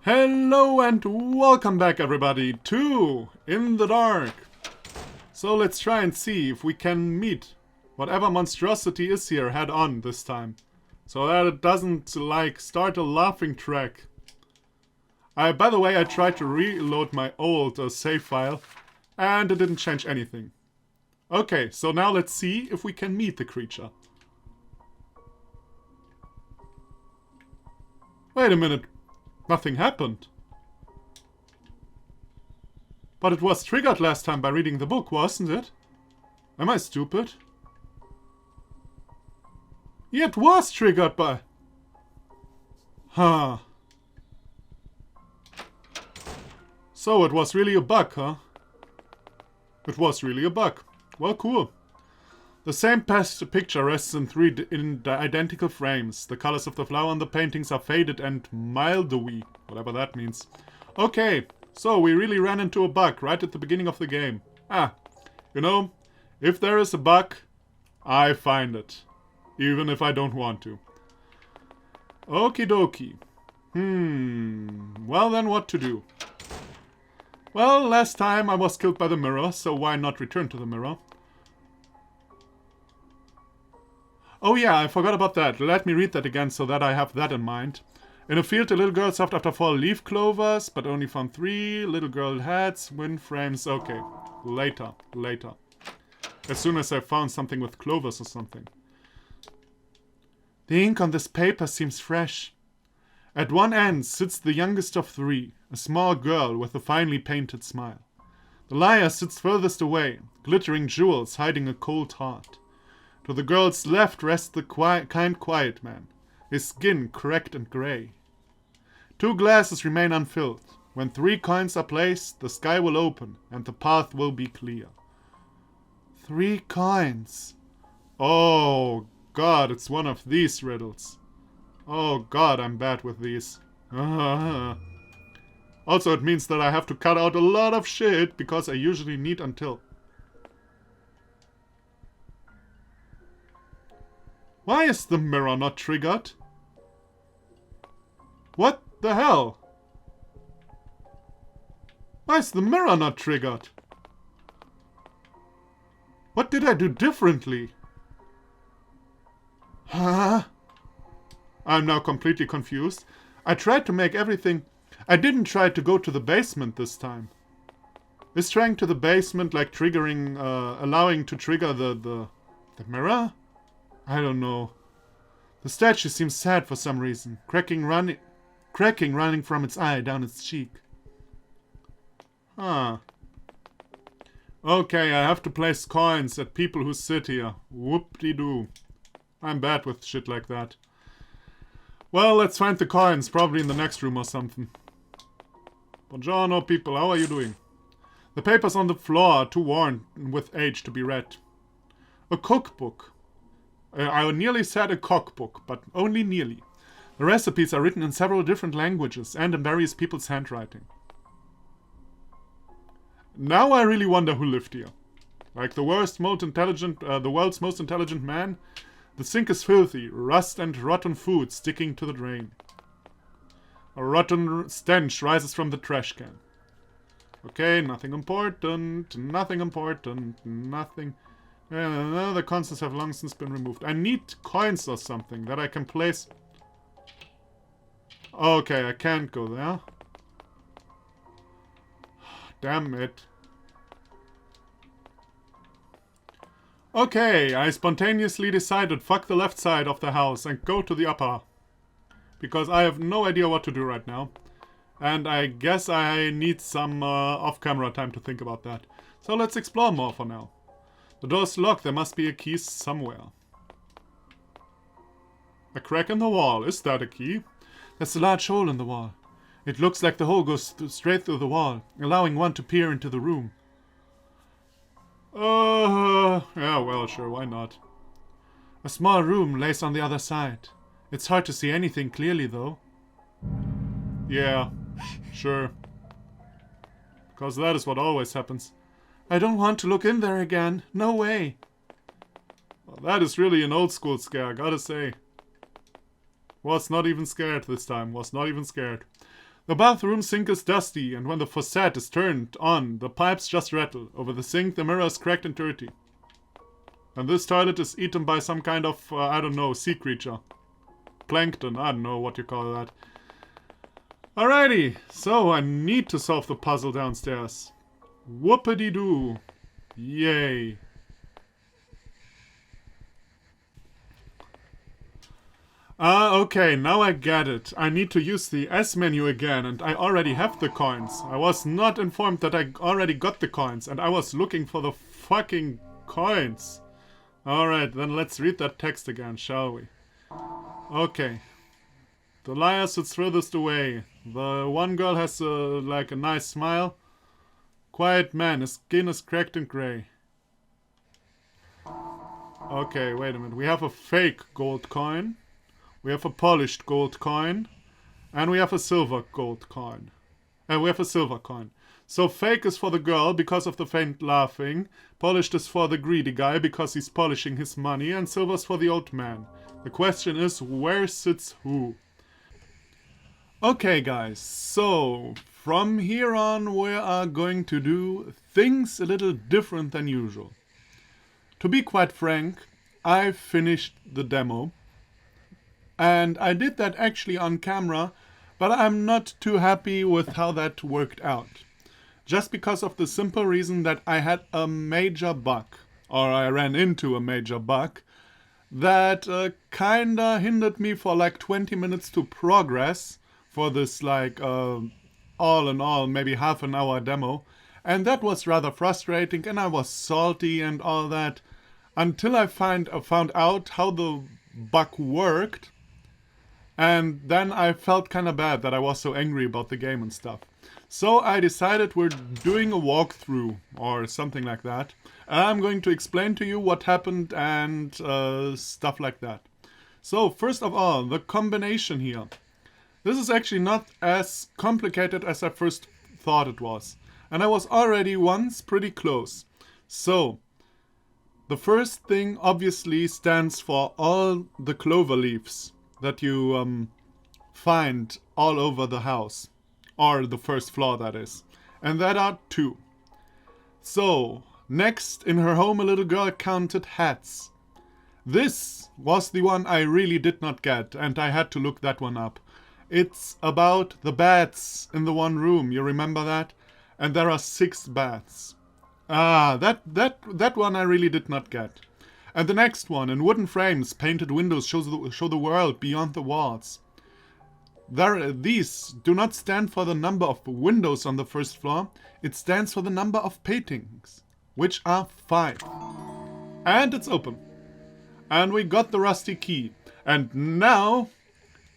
Hello and welcome back everybody to In the Dark. So let's try and see if we can meet whatever monstrosity is here head on this time. So that it doesn't like start a laughing track. By the way, I tried to reload my old save file and it didn't change anything. Okay, so now let's see if we can meet the creature. Wait a minute. Nothing happened. But it was triggered last time by reading the book, wasn't it? Am I stupid? Yeah, it was triggered by... Huh. So it was really a bug, huh? It was really a bug. Well, cool. The same picture rests in in the identical frames. The colors of the flower on the paintings are faded and mildewy, whatever that means. Okay, so we really ran into a bug right at the beginning of the game. You know, if there is a bug, I find it. Even if I don't want to. Okie dokie. Well then, what to do? Well, last time I was killed by the mirror, so why not return to the mirror? Oh yeah, I forgot about that. Let me read that again so that I have that in mind. In a field, a little girl sought after 4 leaf clovers, but only found 3. Little girl hats, wind frames. Okay, later. As soon as I found something with clovers or something. The ink on this paper seems fresh. At one end sits the youngest of 3, a small girl with a finely painted smile. The liar sits furthest away, glittering jewels hiding a cold heart. To the girl's left rests the kind quiet man, his skin cracked and grey. 2 glasses remain unfilled. When 3 coins are placed, the sky will open and the path will be clear. 3 coins. Oh God, it's one of these riddles. Oh God, I'm bad with these. Also, it means that I have to cut out a lot of shit because I usually need until... Why is the mirror not triggered? What the hell? Why is the mirror not triggered? What did I do differently? Huh? I'm now completely confused. I tried to make everything... I didn't try to go to the basement this time. Is trying to the basement like triggering... allowing to trigger the mirror? I don't know. The statue seems sad for some reason. Cracking running from its eye down its cheek. Huh. Okay, I have to place coins at people who sit here. Whoop-de-doo. I'm bad with shit like that. Well, let's find the coins. Probably in the next room or something. Buongiorno, people. How are you doing? The papers on the floor are too worn with age to be read. A cookbook. I nearly said a cookbook, but only nearly. The recipes are written in several different languages and in various people's handwriting. Now I really wonder who lived here. Like the world's most intelligent man, the sink is filthy, rust and rotten food sticking to the drain. A rotten stench rises from the trash can. Okay, nothing important, nothing... the constants have long since been removed. I need coins or something that I can place. Okay, I can't go there. Damn it. Okay, I spontaneously decided fuck the left side of the house and go to the upper. Because I have no idea what to do right now. And I guess I need some off-camera time to think about that. So let's explore more for now. The door's locked. There must be a key somewhere. A crack in the wall. Is that a key? There's a large hole in the wall. It looks like the hole goes straight through the wall, allowing one to peer into the room. Yeah, well, sure, why not? A small room lays on the other side. It's hard to see anything clearly, though. Yeah, sure. Because that is what always happens. I don't want to look in there again. No way. Well, that is really an old school scare, gotta say. Was not even scared this time. Was not even scared. The bathroom sink is dusty, and when the faucet is turned on, the pipes just rattle. Over the sink, the mirror is cracked and dirty. And this toilet is eaten by some kind of, I don't know, sea creature. Plankton, I don't know what you call that. Alrighty, so I need to solve the puzzle downstairs. Whoopity-doo. Yay. Okay, now I get it. I need to use the S menu again, and I already have the coins. I was not informed that I already got the coins, and I was looking for the fucking coins. Alright, then let's read that text again, shall we? Okay. The liar sits furthest away. The one girl has like a nice smile. Quiet man, his skin is cracked and grey. Okay, wait a minute. We have a fake gold coin. We have a polished gold coin. And we have a silver gold coin. We have a silver coin. So fake is for the girl because of the faint laughing. Polished is for the greedy guy because he's polishing his money. And silver is for the old man. The question is, where sits who? Okay guys, so from here on we are going to do things a little different than usual. To be quite frank, I finished the demo. And I did that actually on camera, but I'm not too happy with how that worked out. Just because of the simple reason that I had a major bug, or I ran into a major bug, that kinda hindered me for like 20 minutes to progress for this like all in all maybe half an hour demo. And that was rather frustrating, and I was salty and all that, until I found out how the bug worked. And then I felt kind of bad that I was so angry about the game and stuff. So I decided we're doing a walkthrough or something like that. And I'm going to explain to you what happened and stuff like that. So first of all, the combination here. This is actually not as complicated as I first thought it was. And I was already once pretty close. So the first thing obviously stands for all the clover leaves that you find all over the house, or the first floor that is, and that are 2. So next, in her home, a little girl counted hats. This was the one I really did not get, and I had to look that one up. It's about the beds in the one room, you remember that? And there are 6 beds. That one I really did not get. And the next one, in wooden frames, painted windows show the world beyond the walls. These do not stand for the number of windows on the first floor, it stands for the number of paintings, which are 5. And it's open. And we got the rusty key. And now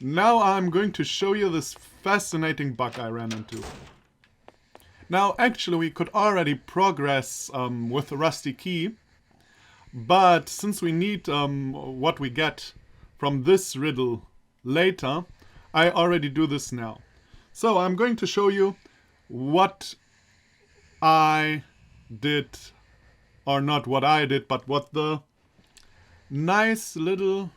I'm going to show you this fascinating bug I ran into. Now, actually, we could already progress with the rusty key. But since we need what we get from this riddle later, I already do this now. So I'm going to show you what I did, or not what I did, but what the nice little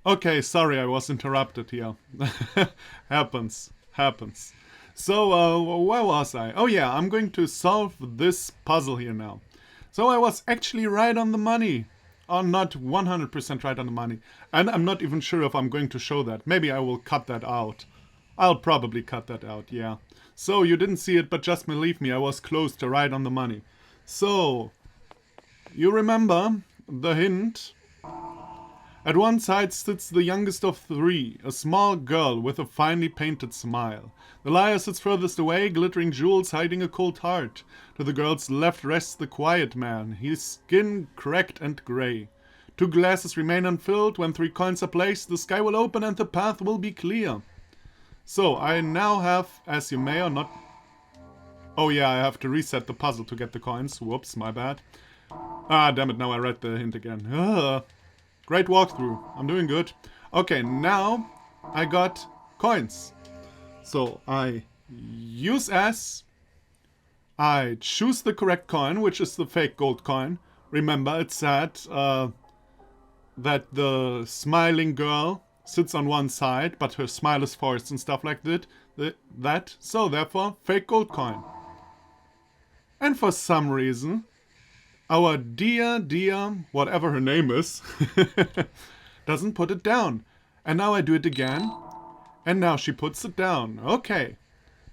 Okay, sorry, I was interrupted here. Happens. So, where was I? Oh yeah, I'm going to solve this puzzle here now. So I was actually right on the money. Or not 100% right on the money. And I'm not even sure if I'm going to show that. Maybe I will cut that out. I'll probably cut that out, yeah. So, you didn't see it, but just believe me, I was close to right on the money. So, you remember the hint? At one side sits the youngest of 3, a small girl with a finely painted smile. The liar sits furthest away, glittering jewels hiding a cold heart. To the girl's left rests the quiet man, his skin cracked and grey. 2 glasses remain unfilled. When 3 coins are placed, the sky will open and the path will be clear. So, I now have, as you may or not... Oh yeah, I have to reset the puzzle to get the coins. Whoops, my bad. Ah, damn it, now I read the hint again. Great walkthrough. I'm doing good. Okay, now I got coins. So I use S, I choose the correct coin, which is the fake gold coin. Remember, it said that the smiling girl sits on one side, but her smile is forced and stuff like that. So therefore, fake gold coin. And for some reason, our dear, whatever her name is, doesn't put it down. And now I do it again, and now she puts it down. Okay.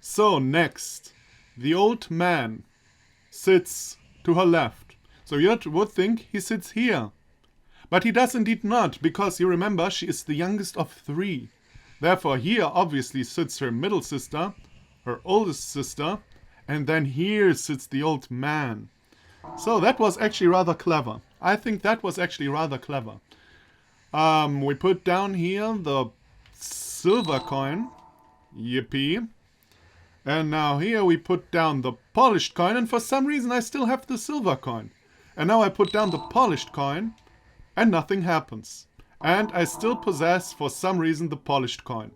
So next, the old man sits to her left. So you would think he sits here. But he does indeed not, because you remember she is the youngest of 3. Therefore here obviously sits her middle sister, her oldest sister, and then here sits the old man. So that was actually rather clever. I think that was actually rather clever. We put down here the silver coin. Yippee. And now here we put down the polished coin, and for some reason I still have the silver coin. And now I put down the polished coin, and nothing happens. And I still possess, for some reason, the polished coin.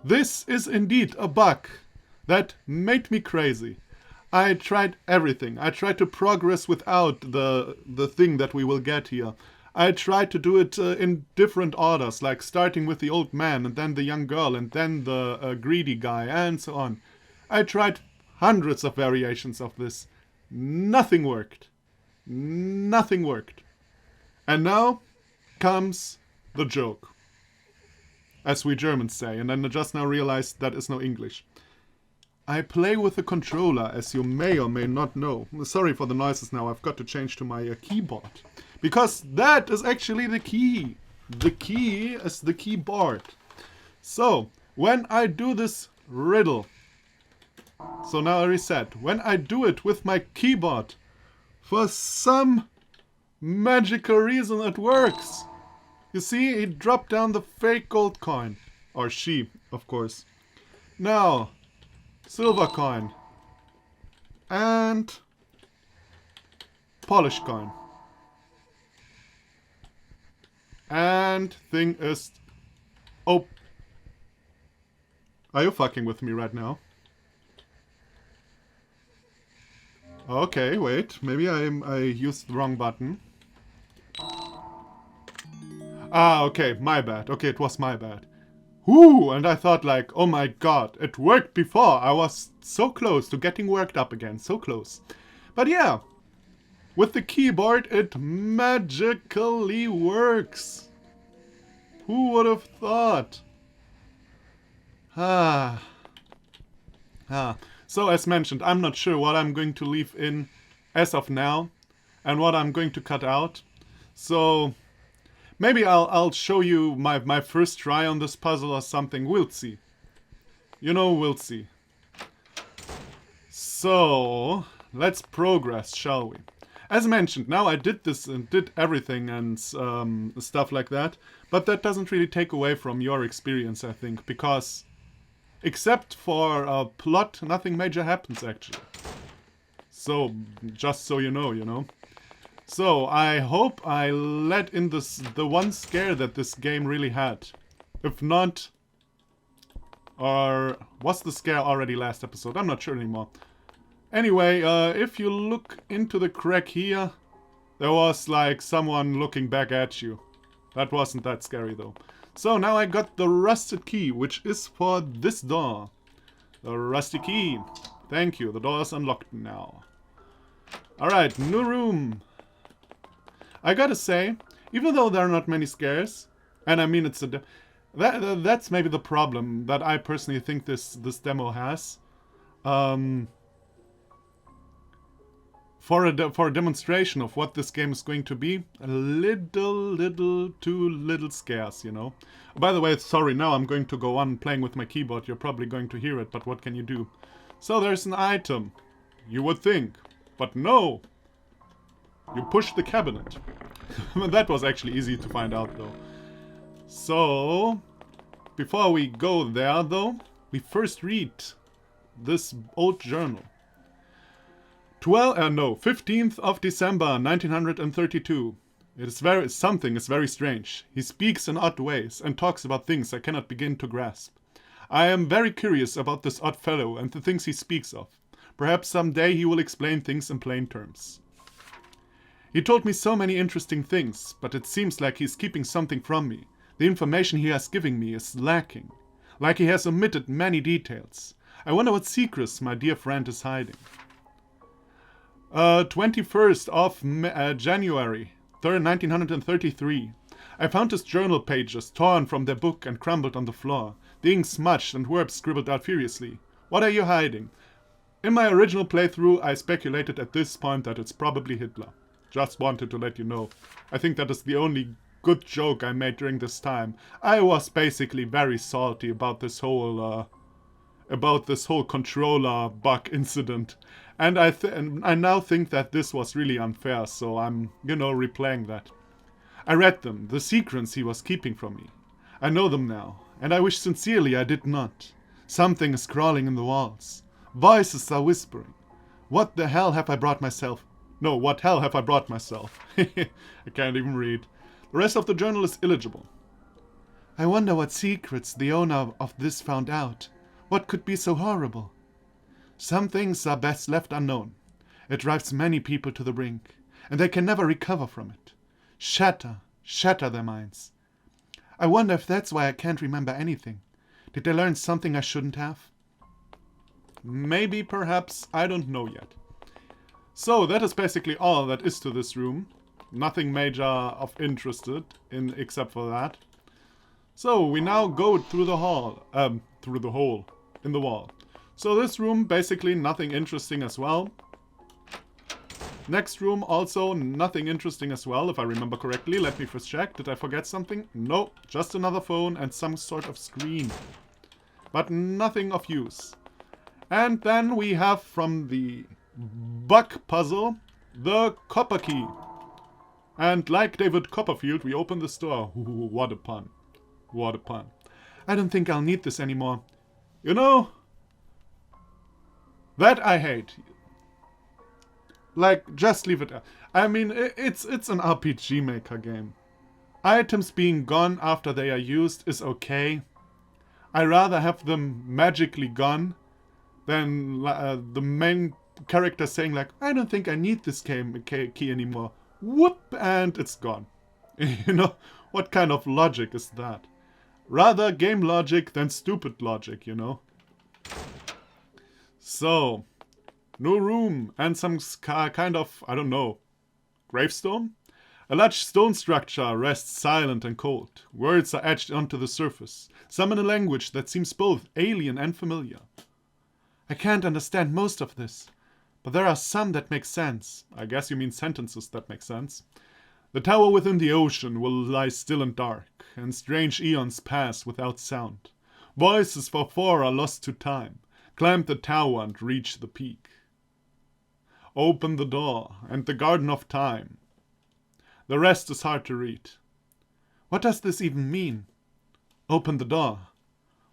This is indeed a bug that made me crazy. I tried everything. I tried to progress without the thing that we will get here. I tried to do it in different orders, like starting with the old man, and then the young girl, and then the greedy guy, and so on. I tried hundreds of variations of this. Nothing worked. Nothing worked. And now comes the joke, as we Germans say, and then I just now realized that is no English. I play with the controller, as you may or may not know. Sorry for the noises now, I've got to change to my keyboard. Because that is actually the key. The key is the keyboard. So, when I do this riddle, so now I reset. When I do it with my keyboard, for some magical reason it works. You see, he dropped down the fake gold coin. Or she, of course. Now, silver coin. And polished coin. And thing is... Oh. Are you fucking with me right now? Okay, wait. Maybe I used the wrong button. Ah, okay, my bad. Okay, it was my bad. Whoo! And I thought like, oh my god, it worked before. I was so close to getting worked up again. So close. But yeah, with the keyboard, it magically works. Who would have thought? So as mentioned, I'm not sure what I'm going to leave in as of now and what I'm going to cut out. So maybe I'll show you my first try on this puzzle or something. We'll see. You know, we'll see. So let's progress, shall we? As mentioned, now I did this and did everything and stuff like that. But that doesn't really take away from your experience, I think, because except for plot, nothing major happens, actually. So, just so you know. So, I hope I let in the one scare that this game really had. If not... Or was the scare already last episode? I'm not sure anymore. Anyway, if you look into the crack here, there was like someone looking back at you. That wasn't that scary though. So now I got the rusted key, which is for this door. The rusty key. Thank you, the door is unlocked now. Alright, new room. I gotta say, even though there are not many scares, and I mean it's that's maybe the problem that I personally think this demo has. For a demonstration of what this game is going to be, a little too little scarce, you know. By the way, sorry, now I'm going to go on playing with my keyboard. You're probably going to hear it, but what can you do? So there's an item, you would think, but no. You push the cabinet. That was actually easy to find out, though. So, before we go there, though, we first read this old journal. 15th of December, 1932. Something is very strange. He speaks in odd ways and talks about things I cannot begin to grasp. I am very curious about this odd fellow and the things he speaks of. Perhaps someday he will explain things in plain terms. He told me so many interesting things, but it seems like he's keeping something from me. The information he has given me is lacking. Like he has omitted many details. I wonder what secrets my dear friend is hiding. 21st of January, 1933. I found his journal pages torn from their book and crumbled on the floor. The ink smudged and words scribbled out furiously. What are you hiding? In my original playthrough, I speculated at this point that it's probably Hitler. Just wanted to let you know. I think that is the only good joke I made during this time. I was basically very salty about this whole controller bug incident. And I now think that this was really unfair, so I'm, replaying that. I read them, the secrets he was keeping from me. I know them now, and I wish sincerely I did not. Something is crawling in the walls. Voices are whispering. What the hell have I brought myself? No, what hell have I brought myself? I can't even read. The rest of the journal is illegible. I wonder what secrets the owner of this found out. What could be so horrible? Some things are best left unknown. It drives many people to the brink, and they can never recover from it. Shatter their minds. I wonder if that's why I can't remember anything. Did I learn something I shouldn't have? Maybe, perhaps, I don't know yet. So, that is basically all that is to this room. Nothing major of interest in except for that. So, we now go through the hole in the wall. So this room, basically nothing interesting as well. Next room, also nothing interesting as well, if I remember correctly. Let me first check. Did I forget something? No, just another phone and some sort of screen. But nothing of use. And then we have from the bug puzzle, the copper key. And like David Copperfield, we open this door. Ooh, what a pun. What a pun. I don't think I'll need this anymore. You know, that I hate. Like, just leave it. I mean, it's an RPG Maker game. Items being gone after they are used is okay. I rather have them magically gone than the main character saying like, I don't think I need this key anymore. Whoop, and it's gone. You know, what kind of logic is that? Rather game logic than stupid logic, you know. So, new room and some kind of, I don't know, gravestone? A large stone structure rests silent and cold. Words are etched onto the surface, some in a language that seems both alien and familiar. I can't understand most of this, but there are some that make sense. I guess you mean sentences that make sense. The tower within the ocean will lie still and dark, and strange eons pass without sound. Voices for four are lost to time. Climb the tower and reach the peak. Open the door and the garden of time. The rest is hard to read. What does this even mean? Open the door.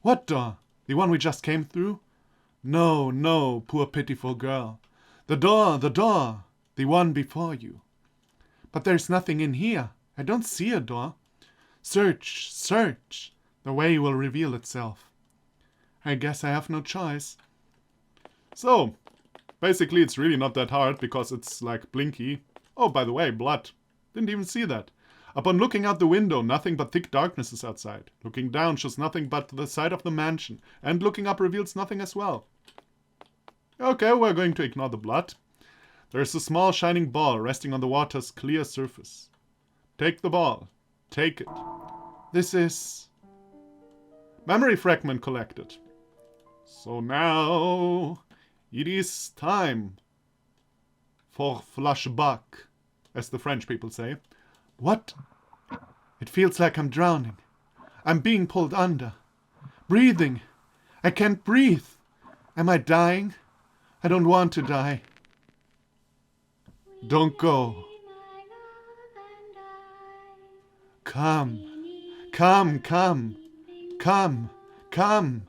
What door? The one we just came through? No, no, poor pitiful girl. The door, the one before you. But there's nothing in here. I don't see a door. Search, search. The way will reveal itself. I guess I have no choice. So, basically it's really not that hard because it's like blinky. Oh, by the way, blood. Didn't even see that. Upon looking out the window, nothing but thick darkness is outside. Looking down shows nothing but the side of the mansion, and looking up reveals nothing as well. Okay, we're going to ignore the blood. There is a small shining ball resting on the water's clear surface. Take the ball. Take it. This is... memory fragment collected. So now... it is time for flashback, as the French people say. What? It feels like I'm drowning. I'm being pulled under. Breathing. I can't breathe. Am I dying? I don't want to die. Don't go. Come. Come, come. Come, come.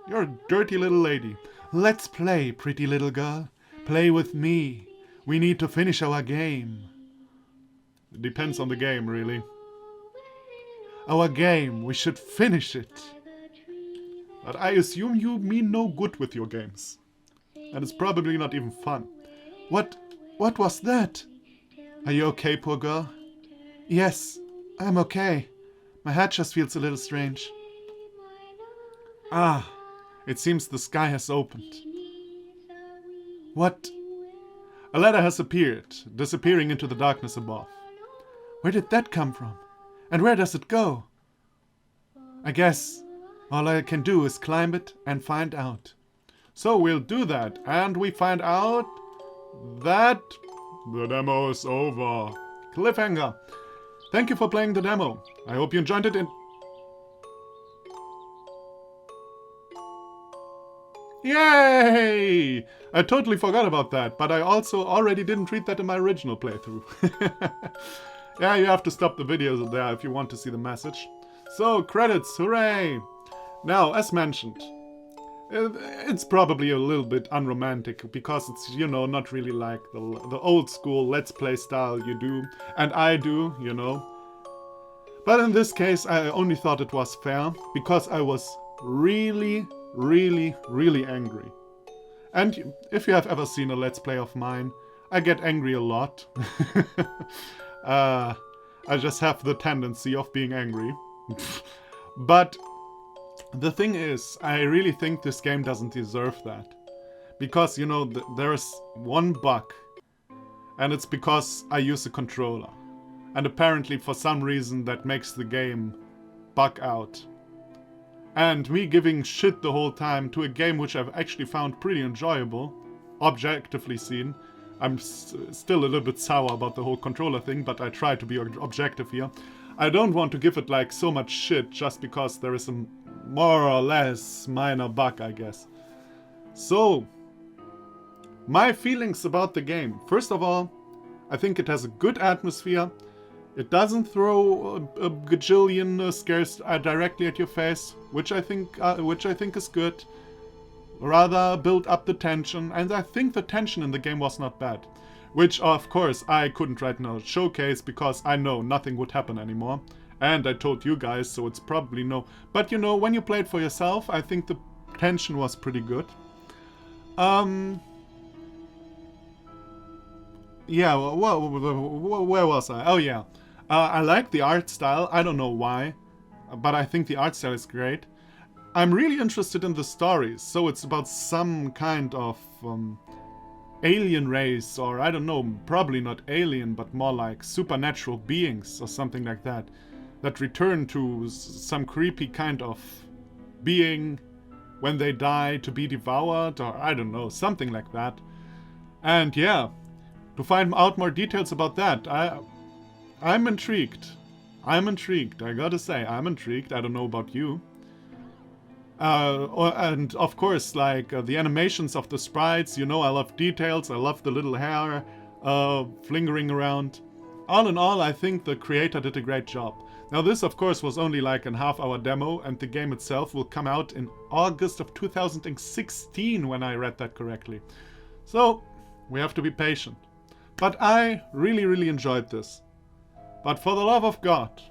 You're a dirty little lady. Let's play, pretty little girl. Play with me. We need to finish our game. It depends on the game, really. Our game, we should finish it. But I assume you mean no good with your games. And it's probably not even fun. What was that? Are you okay, poor girl? Yes, I'm okay. My head just feels a little strange. Ah, it seems the sky has opened. What? A ladder has appeared, disappearing into the darkness above. Where did that come from? And where does it go? I guess all I can do is climb it and find out. So we'll do that, and we find out that the demo is over. Cliffhanger. Thank you for playing the demo. I hope you enjoyed it. Yay! I totally forgot about that, but I also already didn't read that in my original playthrough. Yeah, you have to stop the videos there if you want to see the message. So, credits, hooray! Now, as mentioned, it's probably a little bit unromantic because it's, you know, not really like the old school Let's Play style you do, and I do, you know. But in this case, I only thought it was fair because I was really angry. And if you have ever seen a Let's Play of mine, I get angry a lot. I just have the tendency of being angry. But the thing is, I really think this game doesn't deserve that. Because, you know, there is one bug. And it's because I use a controller. And apparently for some reason that makes the game bug out. And me giving shit the whole time to a game which I've actually found pretty enjoyable, objectively seen. I'm still a little bit sour about the whole controller thing, but I try to be objective here. I don't want to give it like so much shit just because there is a more or less minor bug, I guess. So, my feelings about the game. First of all, I think it has a good atmosphere. It doesn't throw a gajillion scares directly at your face, which I think is good. Rather build up the tension, and I think the tension in the game was not bad. Which, of course, I couldn't right now showcase because I know nothing would happen anymore. And I told you guys, so it's probably no. But you know, when you play it for yourself, I think the tension was pretty good. Yeah, where was I? Oh yeah. I like the art style. I don't know why, but I think the art style is great. I'm really interested in the stories. So it's about some kind of alien race, or I don't know, probably not alien, but more like supernatural beings or something like that, that return to some creepy kind of being when they die to be devoured, or I don't know, something like that. And yeah, to find out more details about that, I'm intrigued. I'm intrigued, I gotta say, I'm intrigued. I don't know about you. And of course, like the animations of the sprites, you know, I love details, I love the little hair flingering around. All in all, I think the creator did a great job. Now this, of course, was only like a half-hour demo, and the game itself will come out in August of 2016, when I read that correctly. So, we have to be patient. But I really enjoyed this. But for the love of God,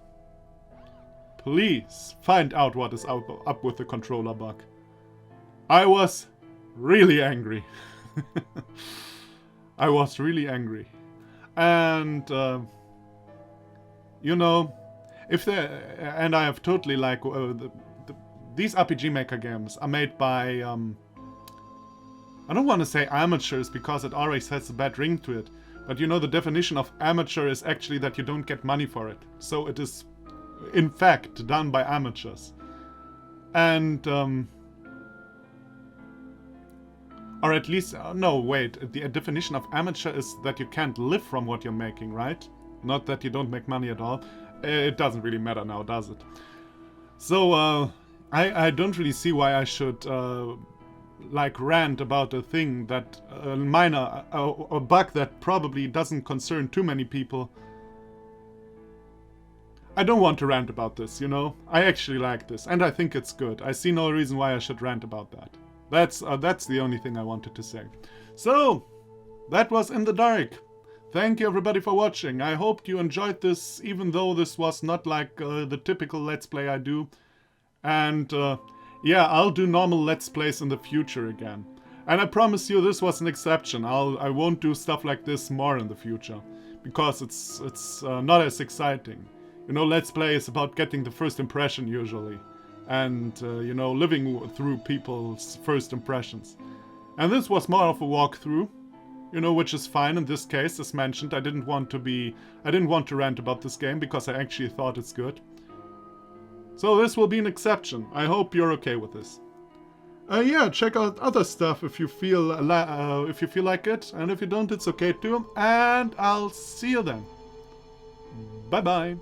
please find out what is up with the controller bug. I was really angry. I was really angry. And, you know, and I have totally like, these RPG Maker games are made by, I don't want to say amateurs because it always has a bad ring to it. But you know, the definition of amateur is actually that you don't get money for it. So it is, in fact, done by amateurs. And, or at least, no, wait, the definition of amateur is that you can't live from what you're making, right? Not that you don't make money at all. It doesn't really matter now, does it? So, I don't really see why I should, like, rant about a thing that, a bug that probably doesn't concern too many people. I don't want to rant about this, you know? I actually like this, and I think it's good. I see no reason why I should rant about that. That's the only thing I wanted to say. So, that was In the Dark. thank you everybody for watching. I hope you enjoyed this, even though this was not like the typical Let's Play I do. And yeah, I'll do normal Let's Plays in the future again. And I promise you this was an exception. I won't do stuff like this more in the future. Because it's not as exciting. You know, Let's Play is about getting the first impression usually. And, you know, living through people's first impressions. And this was more of a walkthrough. You know, which is fine in this case. As mentioned, I didn't want to rant about this game because I actually thought it's good. So this will be an exception. I hope you're okay with this. Yeah, check out other stuff if you feel like it, and if you don't, it's okay too. And I'll see you then. Bye bye.